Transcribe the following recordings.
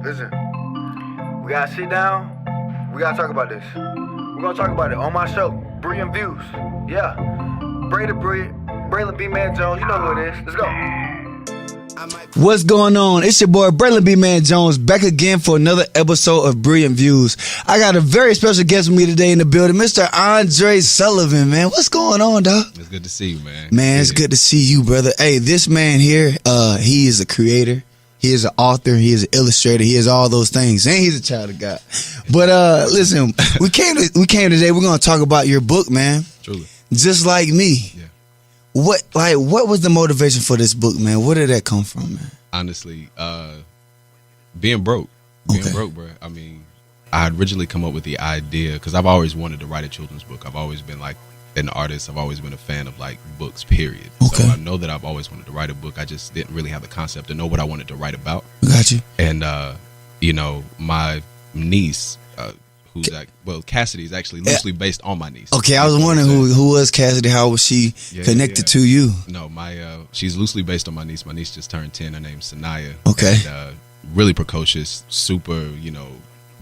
Listen, we gotta sit down. We gotta talk about this. We're gonna talk about it on my show, Brilliant Views. Yeah, Breylon BMan Jones. You know who it is. Let's go. What's going on? It's your boy Breylon BMan Jones back again for another episode of Brilliant Views. I got a very special guest with me today in the building, Mr. Sullivan, man. What's going on, dog? It's good to see you, man. Man, it's good to see you, brother. Hey, this man here, he is a creator. He is an author. He is an illustrator. He is all those things. And he's a child of God. But listen, we came today. We're gonna talk about your book, man. Truly. Just like me. Yeah. What was the motivation for this book, man? Where did that come from, man? Honestly, being broke. Being broke, bro. I mean, I had originally come up with the idea because I've always wanted to write a children's book. I've always been like an artist. I've always been a fan of like books, period. Okay. So I know that I've always wanted to write a book. I just didn't really have the concept to know what I wanted to write about. Got you. And you know, my niece, who's like, well, Cassidy is actually loosely based on my niece. Okay, I was wondering who was Cassidy. How was she connected to you? No, she's loosely based on my niece. My niece just turned 10. Her name's Sanaya. Okay. And, really precocious, super,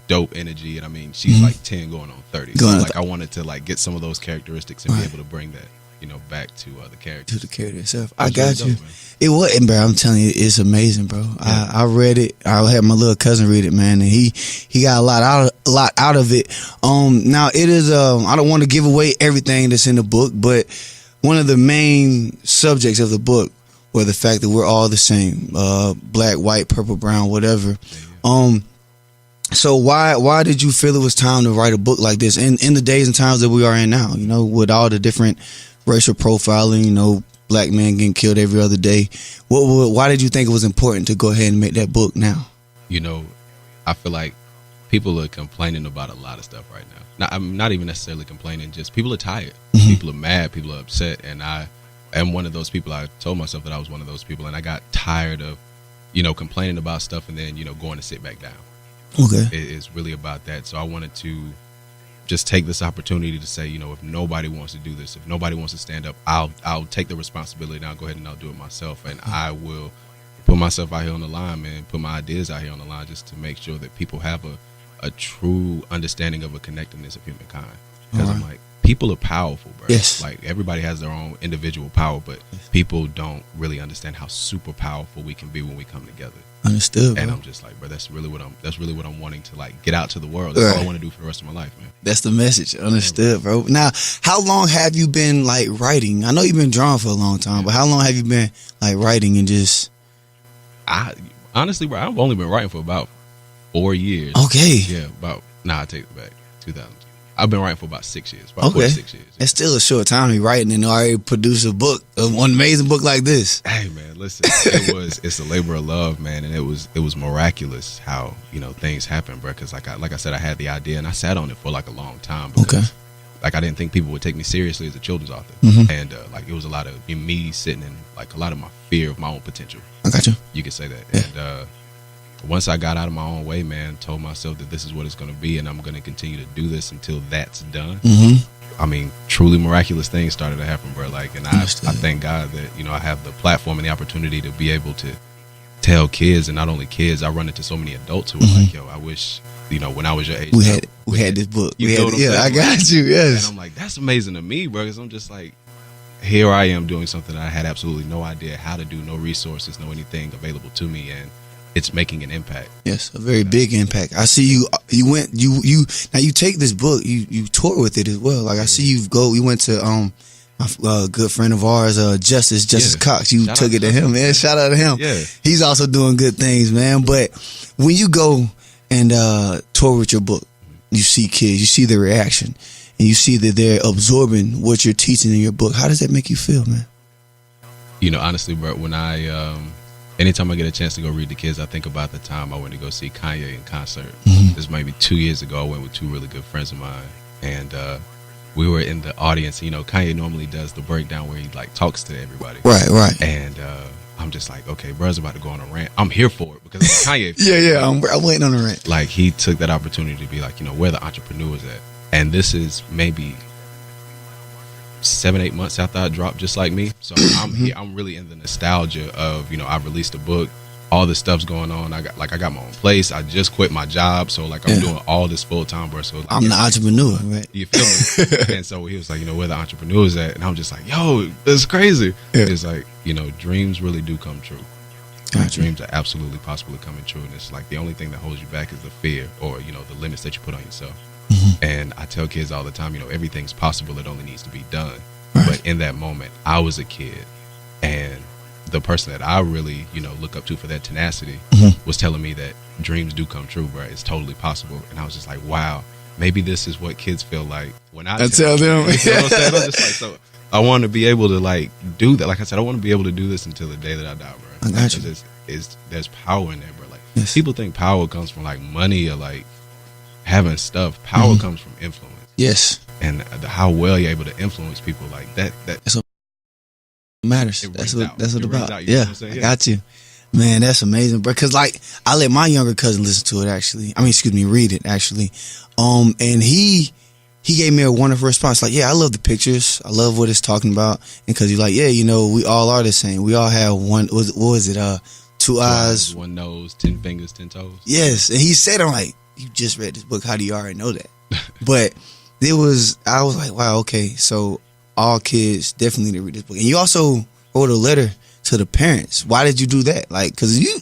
dope energy. And I mean, she's like 10 going on 30. So like I wanted to like get some of those characteristics and be able to bring that, back to the character. To the character itself. I got you. It wasn't, bro. I'm telling you, it's amazing, bro. Yeah. I read it. I had my little cousin read it, man, and he got a lot out of it. Now it is I don't want to give away everything that's in the book, but one of the main subjects of the book were the fact that we're all the same, black, white, purple, brown, whatever. So why did you feel it was time to write a book like this in the days and times that we are in now? With all the different racial profiling, black men getting killed every other day. Why did you think it was important to go ahead and make that book now? I feel like people are complaining about a lot of stuff right now. I'm not even necessarily complaining, just people are tired. Mm-hmm. People are mad, people are upset, and I am one of those people. I told myself that I was one of those people, and I got tired of, complaining about stuff and then, going to sit back down. Okay. It's really about that. So I wanted to just take this opportunity to say, if nobody wants to do this, if nobody wants to stand up, I'll take the responsibility and I'll go ahead and I'll do it myself. And I will put myself out here on the line, man, put my ideas out here on the line just to make sure that people have a true understanding of a connectedness of humankind. Because I'm like, people are powerful, bro. Yes. Like everybody has their own individual power, but people don't really understand how super powerful we can be when we come together. Understood, bro. And I'm just like, bro, that's really what I'm wanting to like get out to the world. That's all I want to do for the rest of my life, man. That's the message. Understood, bro. Now, how long have you been like writing? I know you've been drawing for a long time, but how long have you been like writing and just? Honestly, bro, I've only been writing for about 4 years. Okay. Yeah, I take it back. 2000. I've been writing for about 6 years. About 4 to 6 years. It's still a short time to be writing and already produce a book, an amazing book like this. Hey man, listen, it's a labor of love, man, and it was miraculous how things happen, bro. Because like I said, I had the idea and I sat on it for like a long time. Because, like I didn't think people would take me seriously as a children's author, and like it was a lot of me sitting in like a lot of my fear of my own potential. I got you. You could say that, yeah. And once I got out of my own way, man, told myself that this is what it's going to be, and I'm going to continue to do this until that's done. I mean, truly miraculous things started to happen, bro. Like, and I thank God that I have the platform and the opportunity to be able to tell kids, and not only kids, I run into so many adults who are like, yo, I wish when I was your age, we had this book. I got you. Yes, and I'm like, that's amazing to me, bro. Because I'm just like, here I am doing something that I had absolutely no idea how to do, no resources, no anything available to me, and it's making an impact. Yes, a very big impact. I see you now you take this book, you tour with it as well. Like I see you went to my good friend of ours, Justice Cox. You took it to him, man. Shout out to him. Yeah. He's also doing good things, man. But when you go and tour with your book, you see kids, you see the reaction, and you see that they're absorbing what you're teaching in your book. How does that make you feel, man? Honestly, bro, when anytime I get a chance to go read the kids, I think about the time I went to go see Kanye in concert. This maybe 2 years ago. I went with two really good friends of mine, and we were in the audience. Kanye normally does the breakdown where he like talks to everybody. Right. And I'm just like, okay, bro's about to go on a rant. I'm here for it because it's Kanye. yeah. I'm waiting on the rant. Like he took that opportunity to be like, where the entrepreneurs at, and this is maybe 7-8 months after I dropped Just Like Me. So I'm here. I'm really in the nostalgia of, I released a book. all this stuff's going on. I got my own place. I just quit my job, so like I'm doing all this full time, bro. So like, I'm the entrepreneur, right? You feel me? And so he was like, where the entrepreneurs at? And I'm just like, yo, that's crazy. Yeah. It's like, dreams really do come true. Gotcha. Dreams are absolutely possibly coming true, and it's like the only thing that holds you back is the fear or the limits that you put on yourself. And I tell kids all the time, everything's possible. It only needs to be done. Right. But in that moment, I was a kid, and the person that I really, look up to for that tenacity was telling me that dreams do come true, bro. It's totally possible. And I was just like, wow, maybe this is what kids feel like when I tell them. You know what I'm saying? I'm just like, so I want to be able to like do that. Like I said, I want to be able to do this until the day that I die, bro. I got you. There's power in there, bro. Like Yes. people think power comes from like money or like having stuff. Power comes from influence. Yes. And how well you're able to influence people like that. That's what matters. It That's rings what out. that's what It rings about. out, you know Yeah, what I'm saying? I Yeah. got you, man. That's amazing, bro. Because like I let my younger cousin listen to it. Actually, read it. Actually, and he gave me a wonderful response. Like, yeah, I love the pictures. I love what it's talking about. And because he's like, yeah, we all are the same. We all have one. What was it? Two eyes, one nose, 10 fingers, 10 toes. Yes, and he said, I'm like, you just read this book. How do you already know that? But I was like, wow, okay. So all kids definitely need to read this book. And you also wrote a letter to the parents. Why did you do that? Like, because you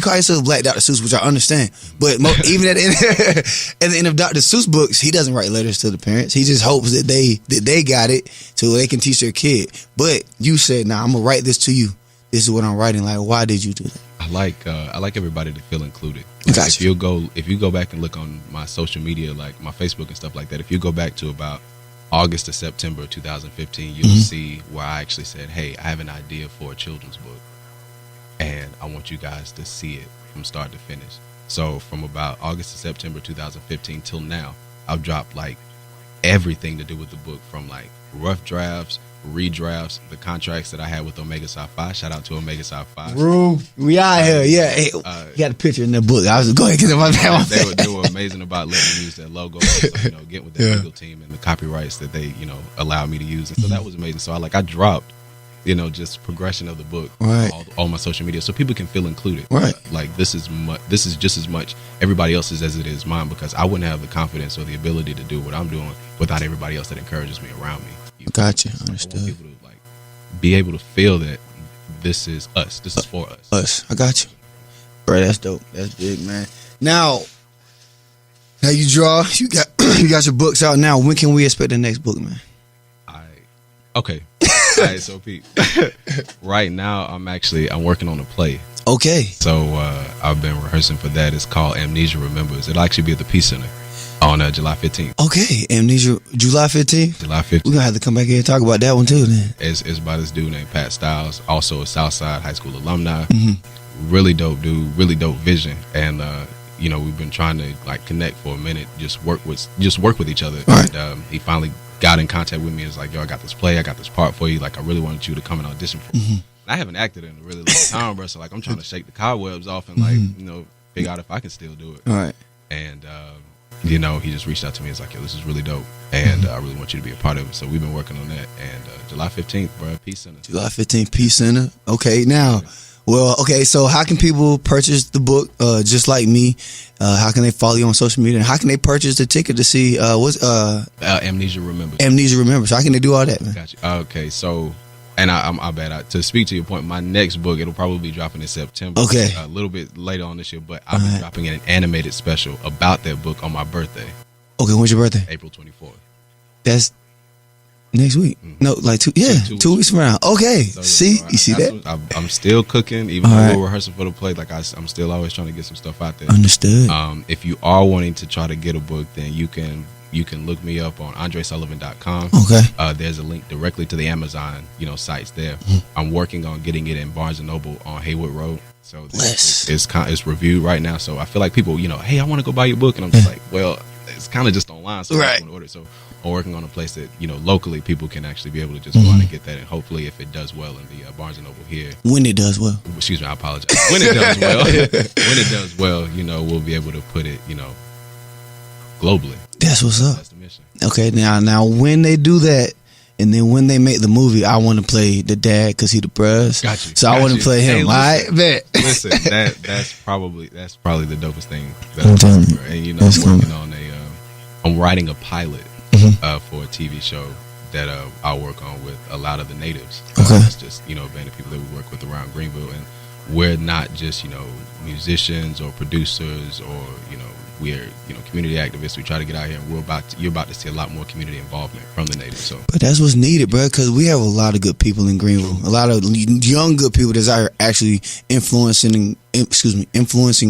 call yourself Black Dr. Seuss, which I understand. But even at the end of Dr. Seuss books, he doesn't write letters to the parents. He just hopes that they got it so they can teach their kid. But you said, nah, I'm going to write this to you. This is what I'm writing. Like, why did you do that? I like everybody to feel included. Like, Gotcha. if you go back and look on my social media, like my Facebook and stuff like that, if you go back to about August to September 2015, you'll see where I actually said, hey, I have an idea for a children's book, and I want you guys to see it from start to finish. So from about August to September 2015 till now, I've dropped like everything to do with the book, from like rough drafts, redrafts, the contracts that I had with Omega Psi Phi. Shout out to Omega Psi Phi. Bro, we out here. Yeah. Hey, you got a picture in the book. I was go ahead, get my They were amazing about letting me use that logo. So, get with the legal team and the copyrights that they, allowed me to use. And so that was amazing. So I dropped, just progression of the book Right. all my social media, so people can feel included. Right. Like this is just as much everybody else's as it is mine, because I wouldn't have the confidence or the ability to do what I'm doing without everybody else that encourages me around me. Gotcha. So I Understood. want people to like be able to feel that this is us. This is for us. Us. I got you. Bro, that's dope. That's big, man. Now you draw. You got you got your books out now. When can we expect the next book, man? Okay. All right, so Pete, right now I'm working on a play. Okay. So I've been rehearsing for that. It's called Amnesia Remembers. It'll actually be at the Peace Center on July 15th. Okay. Amnesia, July 15th? July 15th. We're going to have to come back here and talk about that one too then. It's by this dude named Pat Styles, also a Southside High School alumni. Mm-hmm. Really dope dude, really dope vision. And we've been trying to like connect for a minute, just work with each other. Right. And he finally got in contact with me and was like, yo, I got this play, I got this part for you. Like, I really wanted you to come and audition for Mm-hmm. it. And I haven't acted in a really long time, bro. So like I'm trying to shake the cobwebs off and like, figure out if I can still do it. All right. And he just reached out to me. He's like, yo, this is really dope, and I really want you to be a part of it. So we've been working on that. And July 15th, bro, Peace Center. July 15th, Peace Center. Okay, now, so how can people purchase the book, just like me? How can they follow you on social media? And how can they purchase the ticket to see Amnesia Remembers? Amnesia Remembers. How can they do all that, man? Got you. Okay, so, and to speak to your point, my next book, it'll probably be dropping in September. Okay. A little bit later on this year, but I'll be dropping an animated special about that book on my birthday, Okay, when's your birthday? April 24th. That's next week. No, like 2 weeks from now. Okay. So, See? so You see that? I'm still cooking, even All though right. we're rehearsing for the play. Like I'm still always trying to get some stuff out there. Understood. If you are wanting to try to get a book, then you can look me up on AndreSullivan.com. Okay. There's a link directly to the Amazon, sites there. I'm working on getting it in Barnes and Noble on Haywood Road. So Bless. it's reviewed right now. So I feel like people, hey, I want to go buy your book, and I'm just like, well, it's kind of just online, so I Right. just want to order it. So I'm working on a place that locally people can actually be able to just go out and get that, and hopefully, if it does well in the Barnes and Noble here, When it does well. excuse me, I apologize. When it does well, we'll be able to put it, globally. That's what's up. That's the mission. Okay, now when they do that And then when they make the movie, I want to play the dad because he the bruh. Got you. So I want to play him. Hey, All right, bet. Listen, that's probably the dopest thing that I'm telling you. And you know, That's I'm working on I'm writing a pilot for a TV show that I'll work on with a lot of the natives. Okay. It's just, you know, a band of people that we work with around Greenville, and we're not just, you know, musicians or producers, or, you know, we're, you know, community activists. We try to get out here, and you're about to see a lot more community involvement from the natives. So, But that's what's needed, bro, because we have a lot of good people in Greenville. A lot of young good people that's out here actually influencing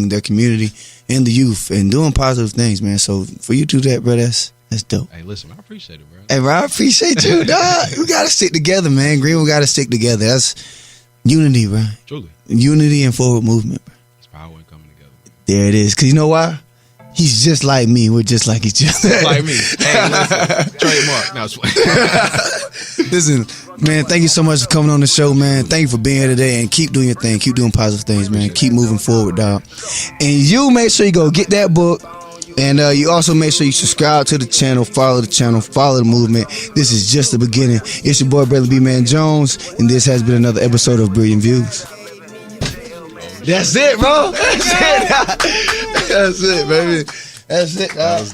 their community and the youth and doing positive things, man. So for you to do that, bro, that's dope. hey, listen, I appreciate it, bro. Hey, bro, I appreciate you, dog. We gotta stick together, man. Greenville gotta stick together. That's unity, bro. Truly, Unity and forward movement, bro. it's power in coming together. There it is. Cause you know why? He's just like me. We're just like each other. Like me. Hey, listen, trademark. Now, Listen, man, thank you so much for coming on the show, man. Thank you for being here today, and keep doing your thing. Keep doing positive things, man. Keep moving forward, dog. And you make sure you go get that book. And you also make sure you subscribe to the channel, follow the movement. This is just the beginning. It's your boy, Brother BMan Jones, and this has been another episode of Brilliant Views. That's it, bro. That's it. That's it, baby. That's it, dog.